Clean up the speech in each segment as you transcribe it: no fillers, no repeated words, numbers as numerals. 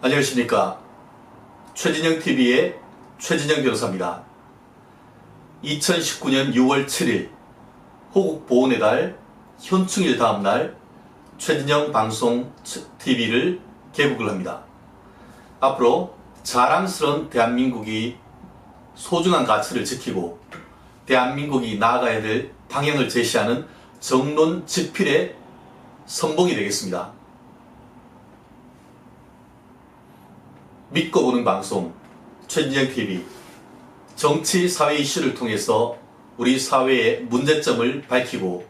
안녕하십니까. 최진영TV의 최진영 변호사입니다. 2019년 6월 7일 호국보훈의 달 현충일 다음날 최진영 방송 TV를 개국을 합니다. 앞으로 자랑스러운 대한민국이 소중한 가치를 지키고 대한민국이 나아가야 될 방향을 제시하는 정론 집필의 선봉이 되겠습니다. 믿고 보는 방송 최진영TV, 정치 사회 이슈를 통해서 우리 사회의 문제점을 밝히고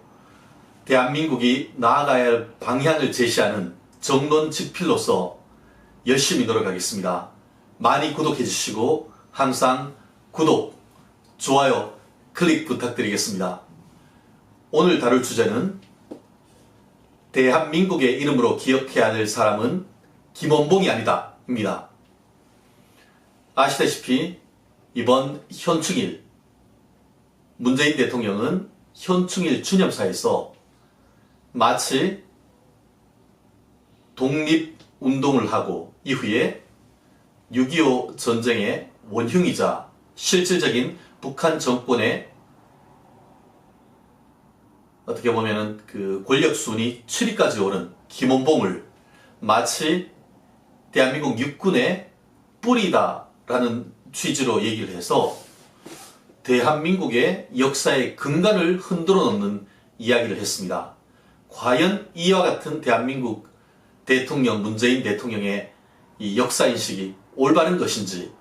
대한민국이 나아가야 할 방향을 제시하는 정론 집필로서 열심히 노력하겠습니다. 많이 구독해 주시고 항상 구독, 좋아요, 클릭 부탁드리겠습니다. 오늘 다룰 주제는 대한민국의 이름으로 기억해야 될 사람은 김원봉이 아니다 입니다. 아시다시피 이번 현충일, 문재인 대통령은 현충일 추념사에서 마치 독립운동을 하고 이후에 6.25 전쟁의 원흉이자 실질적인 북한 정권의 어떻게 보면은 그 권력순위 7위까지 오른 김원봉을 마치 대한민국 육군의 뿌리다 라는 취지로 얘기를 해서 대한민국의 역사의 근간을 흔들어 놓는 이야기를 했습니다. 과연 이와 같은 대한민국 대통령, 문재인 대통령의 이 역사인식이 올바른 것인지,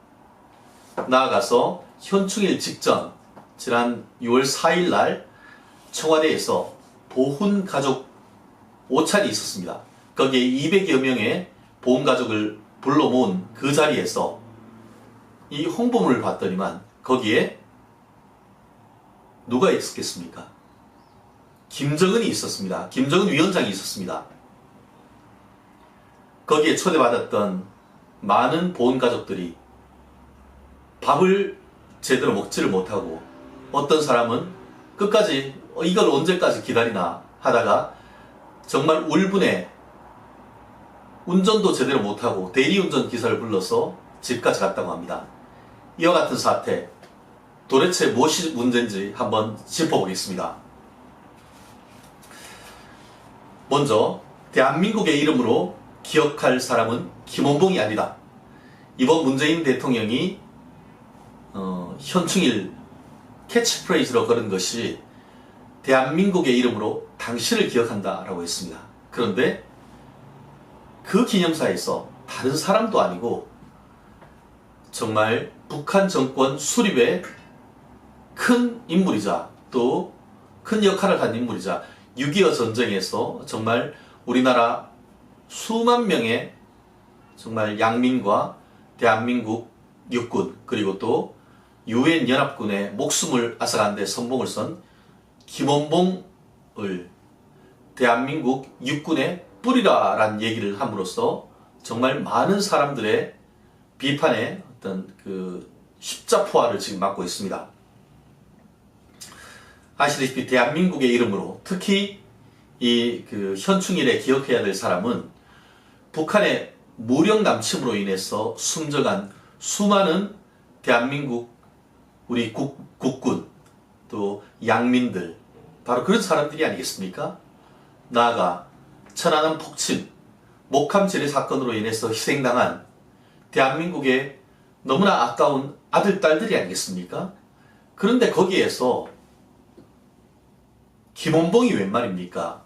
나아가서 현충일 직전 지난 6월 4일 날 청와대에서 보훈가족 오찬이 있었습니다. 거기에 200여 명의 보훈가족을 불러 모은 그 자리에서 이 홍보물을 봤더니만 거기에 누가 있었겠습니까? 김정은이 있었습니다. 김정은 위원장이 있었습니다. 거기에 초대받았던 많은 보훈가족들이 밥을 제대로 먹지를 못하고 어떤 사람은 끝까지 이걸 언제까지 기다리나 하다가 정말 울분에 운전도 제대로 못하고 대리운전 기사를 불러서 집까지 갔다고 합니다. 이와 같은 사태, 도대체 무엇이 문제인지 한번 짚어보겠습니다. 먼저 대한민국의 이름으로 기억할 사람은 김원봉이 아니다. 이번 문재인 대통령이 현충일 캐치프레이즈로 걸은 것이 대한민국의 이름으로 당신을 기억한다 라고 했습니다. 그런데 그 기념사에서 다른 사람도 아니고 정말 북한 정권 수립의 큰 인물이자 또 큰 역할을 한 인물이자 6.25 전쟁에서 정말 우리나라 수만 명의 정말 양민과 대한민국 육군 그리고 또 유엔 연합군의 목숨을 앗아간 데 선봉을 선 김원봉을 대한민국 육군의 뿌리라 라는 얘기를 함으로써 정말 많은 사람들의 비판의 어떤 그 십자포화를 지금 맞고 있습니다. 아시다시피 대한민국의 이름으로 특히 이 그 현충일에 기억해야 될 사람은 북한의 무력 남침으로 인해서 숨져간 수많은 대한민국 우리 국군 또 양민들, 바로 그런 사람들이 아니겠습니까? 나아가 천안함 폭침, 목함 제례 사건으로 인해서 희생당한 대한민국의 너무나 아까운 아들, 딸들이 아니겠습니까? 그런데 거기에서 김원봉이 웬 말입니까?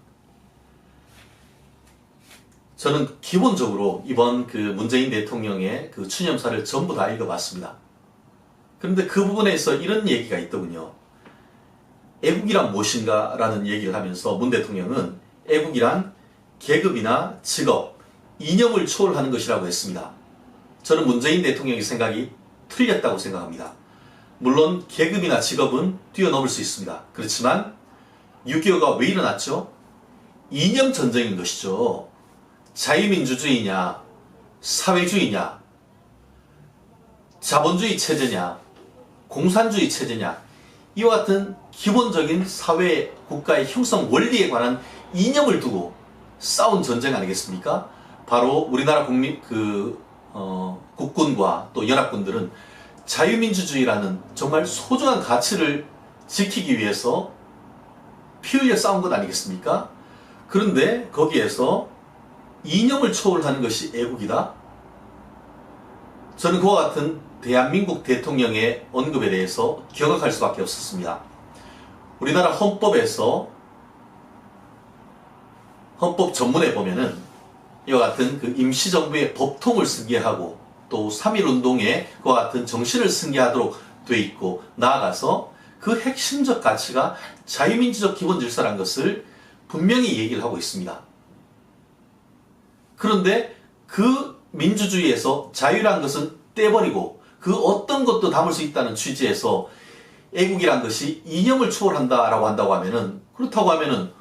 저는 기본적으로 이번 그 문재인 대통령의 그 추념사를 전부 다 읽어봤습니다. 그런데 그 부분에서 이런 얘기가 있더군요. 애국이란 무엇인가? 라는 얘기를 하면서 문 대통령은 애국이란 계급이나 직업, 이념을 초월하는 것이라고 했습니다. 저는 문재인 대통령의 생각이 틀렸다고 생각합니다. 물론 계급이나 직업은 뛰어넘을 수 있습니다. 그렇지만 6.25가 왜 일어났죠? 이념 전쟁인 것이죠. 자유민주주의냐, 사회주의냐, 자본주의 체제냐, 공산주의 체제냐, 이와 같은 기본적인 사회 국가의 형성 원리에 관한 이념을 두고 싸운 전쟁 아니겠습니까? 바로 우리나라 국군과 또 연합군들은 자유민주주의라는 정말 소중한 가치를 지키기 위해서 피 흘려 싸운 것 아니겠습니까? 그런데 거기에서 이념을 초월하는 것이 애국이다? 저는 그와 같은 대한민국 대통령의 언급에 대해서 경악할 수밖에 없었습니다. 우리나라 헌법에서 헌법 전문에 보면은 이와 같은 그 임시정부의 법통을 승계하고 또 3.1운동에 그와 같은 정신을 승계하도록 돼 있고, 나아가서 그 핵심적 가치가 자유민주적 기본질서라는 것을 분명히 얘기를 하고 있습니다. 그런데 그 민주주의에서 자유란 것은 떼버리고 그 어떤 것도 담을 수 있다는 취지에서 애국이란 것이 이념을 초월한다라고 한다고 하면은, 그렇다고 하면은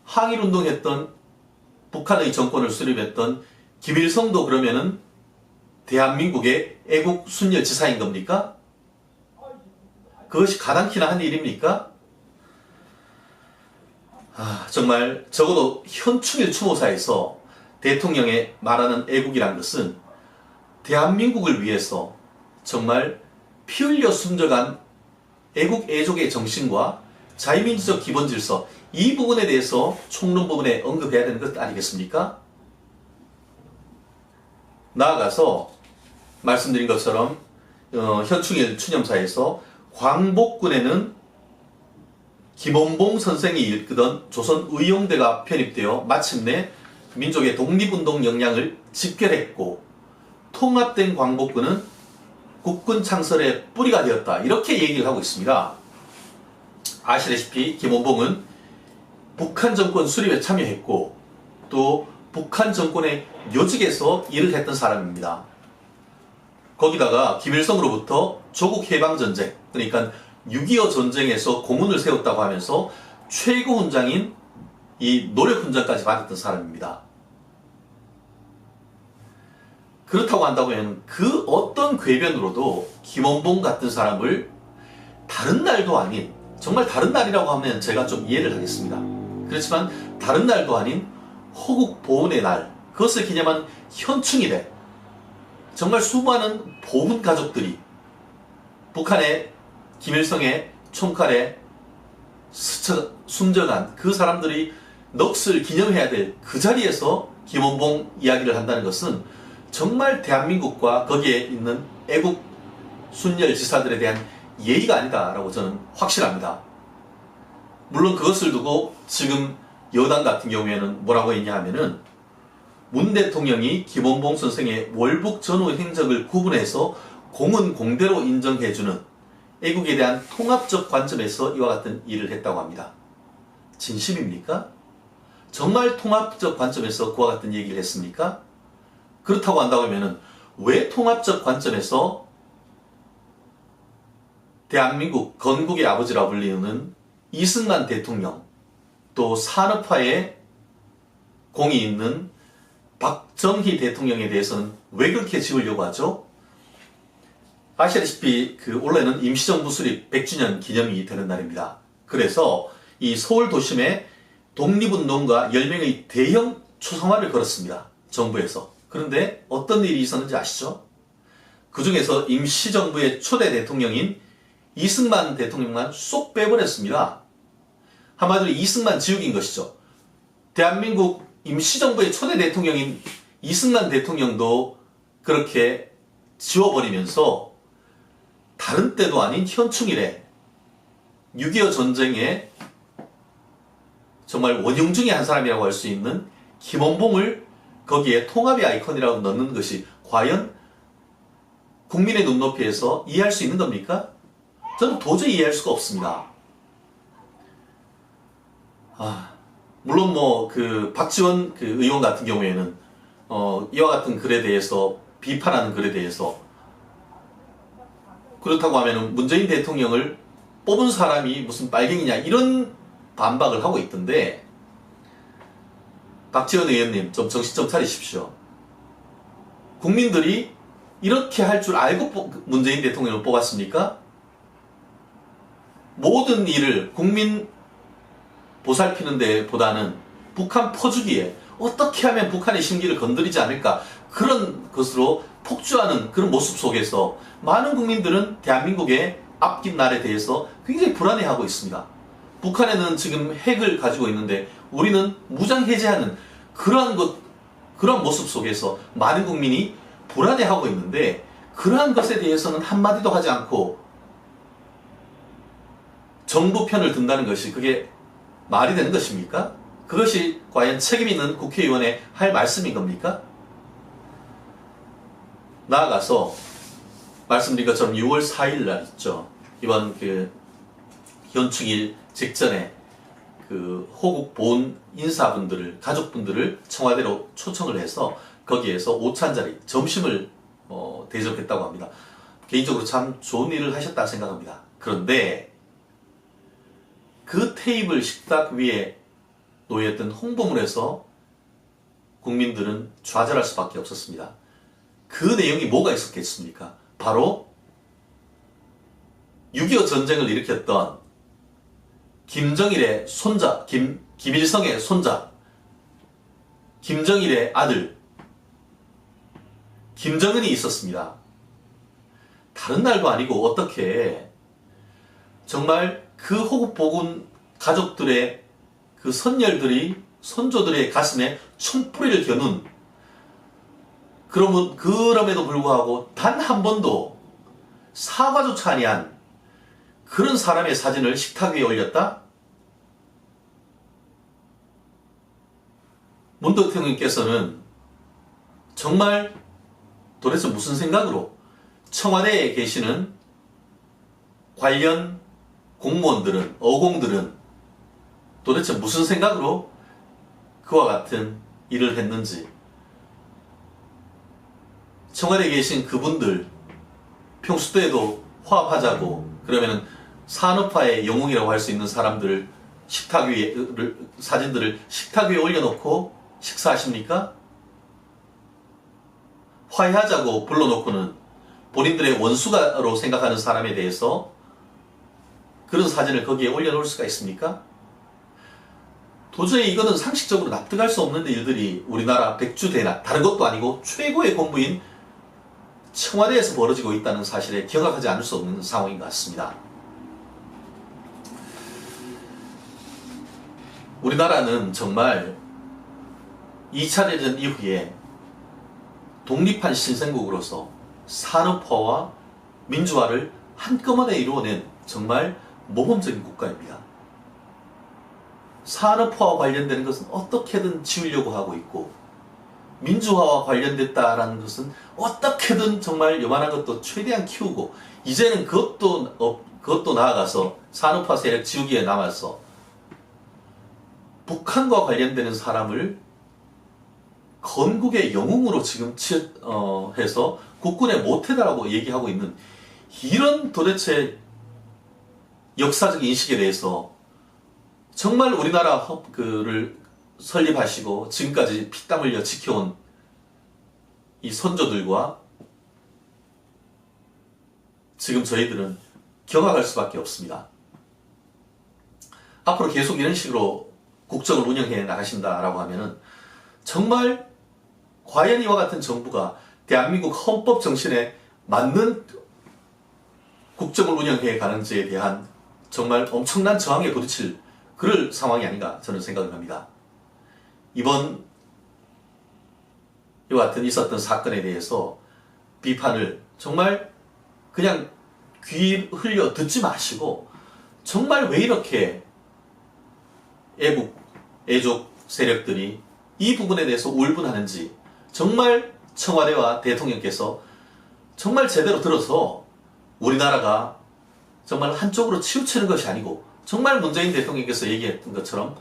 항일운동했던 북한의 정권을 수립했던 김일성도 그러면은 대한민국의 애국 순혈 지사인 겁니까? 그것이 가당키나 한 일입니까? 정말 적어도 현충일 추모사에서 대통령의 말하는 애국이란 것은 대한민국을 위해서 정말 피 흘려 숨져간 애국 애족의 정신과 자유민주적 기본질서, 이 부분에 대해서 총론 부분에 언급해야 되는 것 아니겠습니까? 나아가서 말씀드린 것처럼 현충일 추념사에서 광복군에는 김원봉 선생이 이끌던 조선의용대가 편입되어 마침내 민족의 독립운동 역량을 집결했고, 통합된 광복군은 국군 창설의 뿌리가 되었다, 이렇게 얘기를 하고 있습니다. 아시다시피 김원봉은 북한 정권 수립에 참여했고 또 북한 정권의 요직에서 일을 했던 사람입니다. 거기다가 김일성으로부터 조국 해방전쟁, 그러니까 6.25 전쟁에서 공훈을 세웠다고 하면서 최고 훈장인 이 노력훈장까지 받았던 사람입니다. 그렇다고 한다고 하면 그 어떤 궤변으로도 김원봉 같은 사람을 다른 날도 아닌, 정말 다른 날이라고 하면 제가 좀 이해를 하겠습니다. 그렇지만 다른 날도 아닌 호국 보훈의 날, 그것을 기념한 현충일에 정말 수많은 보훈 가족들이 북한의 김일성의 총칼에 숨져간 그 사람들이 넋을 기념해야 될 그 자리에서 김원봉 이야기를 한다는 것은 정말 대한민국과 거기에 있는 애국 순혈 지사들에 대한 예의가 아니다라고 저는 확신합니다. 물론 그것을 두고 지금 여당 같은 경우에는 뭐라고 했냐 하면은, 문 대통령이 김원봉 선생의 월북 전후 행적을 구분해서 공은 공대로 인정해주는 애국에 대한 통합적 관점에서 이와 같은 일을 했다고 합니다. 진심입니까? 정말 통합적 관점에서 그와 같은 얘기를 했습니까? 그렇다고 한다고 하면은 왜 통합적 관점에서 대한민국 건국의 아버지라 불리는 이승만 대통령, 또 산업화에 공이 있는 박정희 대통령에 대해서는 왜 그렇게 지으려고 하죠? 아시다시피 올해는 임시정부 수립 100주년 기념이 되는 날입니다. 그래서 이 서울 도심에 독립운동가 10명의 대형 초상화를 걸었습니다. 정부에서. 그런데 어떤 일이 있었는지 아시죠? 그 중에서 임시정부의 초대 대통령인 이승만 대통령만 쏙 빼버렸습니다. 한마디로 이승만 지우기인 것이죠. 대한민국 임시정부의 초대 대통령인 이승만 대통령도 그렇게 지워버리면서 다른 때도 아닌 현충일에 6.25 전쟁에 정말 원흉 중에 한 사람이라고 할 수 있는 김원봉을 거기에 통합의 아이콘이라고 넣는 것이 과연 국민의 눈높이에서 이해할 수 있는 겁니까? 저는 도저히 이해할 수가 없습니다. 물론 박지원 의원 같은 경우에는 이와 같은 글에 대해서, 비판하는 글에 대해서, 그렇다고 하면 문재인 대통령을 뽑은 사람이 무슨 빨갱이냐 이런 반박을 하고 있던데, 박지원 의원님 좀 정신 좀 차리십시오. 국민들이 이렇게 할 줄 알고 문재인 대통령을 뽑았습니까? 모든 일을 국민 보살피는 데보다는 북한 퍼주기에 어떻게 하면 북한의 심기를 건드리지 않을까, 그런 것으로 폭주하는 그런 모습 속에서 많은 국민들은 대한민국의 앞길날에 대해서 굉장히 불안해하고 있습니다. 북한에는 지금 핵을 가지고 있는데 우리는 무장 해제하는 그러한 모습 속에서 많은 국민이 불안해하고 있는데, 그러한 것에 대해서는 한마디도 하지 않고 정부 편을 든다는 것이 그게 말이 되는 것입니까? 그것이 과연 책임 있는 국회의원의 할 말씀인 겁니까? 나아가서 말씀드린 것처럼 6월 4일 날 있죠. 이번 현충일 직전에 호국 보훈 인사분들을, 가족분들을 청와대로 초청을 해서 거기에서 오찬자리 점심을 대접했다고 합니다. 개인적으로 참 좋은 일을 하셨다 생각합니다. 그런데 그 테이블 식탁 위에 놓여있던 홍보물에서 국민들은 좌절할 수밖에 없었습니다. 그 내용이 뭐가 있었겠습니까? 바로 6.25 전쟁을 일으켰던 김정일의 손자, 김일성의 손자, 김정일의 아들, 김정은이 있었습니다. 다른 날도 아니고 어떻게 정말 그 호국보군 가족들의 그 선열들이, 선조들의 가슴에 총뿌리를 겨눈, 그럼에도 불구하고 단 한 번도 사과조차 아니한 그런 사람의 사진을 식탁 위에 올렸다? 문 대통령께서는 정말 도대체 무슨 생각으로 청와대에 계시는 관련 공무원들은, 어공들은 도대체 무슨 생각으로 그와 같은 일을 했는지, 청와대에 계신 그분들 평소 때에도 화합하자고, 그러면은 산업화의 영웅이라고 할 수 있는 사람들을 사진들을 식탁 위에 올려놓고 식사하십니까? 화해하자고 불러놓고는 본인들의 원수가로 생각하는 사람에 대해서 그런 사진을 거기에 올려놓을 수가 있습니까? 도저히 이거는 상식적으로 납득할 수 없는 일들이 우리나라 백주대낮, 다른 것도 아니고 최고의 공부인 청와대에서 벌어지고 있다는 사실에 경악하지 않을 수 없는 상황인 것 같습니다. 우리나라는 정말 2차 대전 이후에 독립한 신생국으로서 산업화와 민주화를 한꺼번에 이루어낸 정말 모범적인 국가입니다. 산업화와 관련되는 것은 어떻게든 지우려고 하고 있고, 민주화와 관련됐다라는 것은 어떻게든 정말 요만한 것도 최대한 키우고, 이제는 그것도 나아가서 산업화 세력 지우기에 남아서 북한과 관련되는 사람을 건국의 영웅으로 지금 해서 국군의 모태다라고 얘기하고 있는, 이런 도대체 역사적 인식에 대해서 정말 우리나라를 설립하시고 지금까지 피땀 흘려 지켜온 이 선조들과 지금 저희들은 경악할 수밖에 없습니다. 앞으로 계속 이런 식으로 국정을 운영해 나가신다라고 하면은 정말 과연 이와 같은 정부가 대한민국 헌법 정신에 맞는 국정을 운영해 가는지에 대한 정말 엄청난 저항에 부딪힐 그럴 상황이 아닌가 저는 생각을 합니다. 이번 이와 같은 있었던 사건에 대해서 비판을 정말 그냥 귀 흘려 듣지 마시고, 정말 왜 이렇게 애족 세력들이 이 부분에 대해서 울분하는지 정말 청와대와 대통령께서 정말 제대로 들어서 우리나라가 정말 한쪽으로 치우치는 것이 아니고, 정말 문재인 대통령께서 얘기했던 것처럼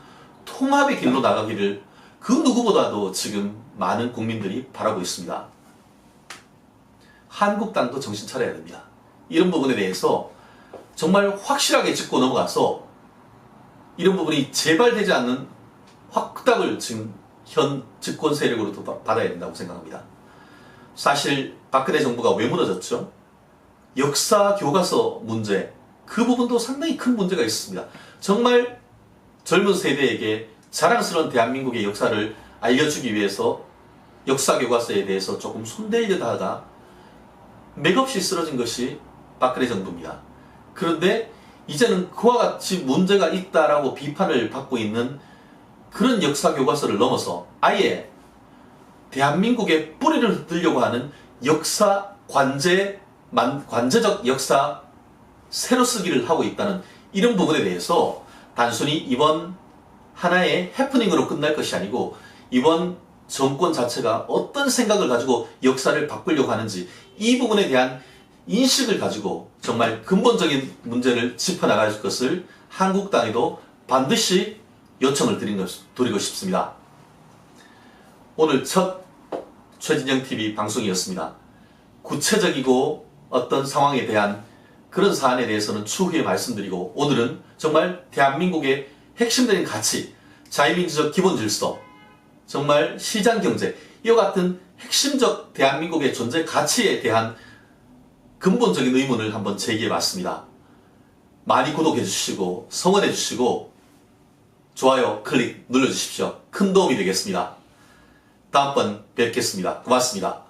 통합의 길로 나가기를 그 누구보다도 지금 많은 국민들이 바라고 있습니다. 한국당도 정신 차려야 됩니다. 이런 부분에 대해서 정말 확실하게 짚고 넘어가서 이런 부분이 재발되지 않는 확답을 지금 현 집권 세력으로도 받아야 된다고 생각합니다. 사실 박근혜 정부가 왜 무너졌죠? 역사 교과서 문제, 그 부분도 상당히 큰 문제가 있습니다. 정말 젊은 세대에게 자랑스러운 대한민국의 역사를 알려주기 위해서 역사교과서에 대해서 조금 손대려다 하다 맥없이 쓰러진 것이 박근혜 정부입니다. 그런데 이제는 그와 같이 문제가 있다라고 비판을 받고 있는 그런 역사교과서를 넘어서 아예 대한민국의 뿌리를 흩으려고 하는 역사 관제적 역사 새로 쓰기를 하고 있다는 이런 부분에 대해서 단순히 이번 하나의 해프닝으로 끝날 것이 아니고 이번 정권 자체가 어떤 생각을 가지고 역사를 바꾸려고 하는지 이 부분에 대한 인식을 가지고 정말 근본적인 문제를 짚어나갈 것을 한국당에도 반드시 요청을 드리고 싶습니다. 오늘 첫 최진영TV 방송이었습니다. 구체적이고 어떤 상황에 대한 그런 사안에 대해서는 추후에 말씀드리고 오늘은 정말 대한민국의 핵심적인 가치, 자유민주적 기본질서, 정말 시장경제 이와 같은 핵심적 대한민국의 존재 가치에 대한 근본적인 의문을 한번 제기해봤습니다. 많이 구독해 주시고 성원해 주시고 좋아요 클릭 눌러주십시오. 큰 도움이 되겠습니다. 다음번 뵙겠습니다. 고맙습니다.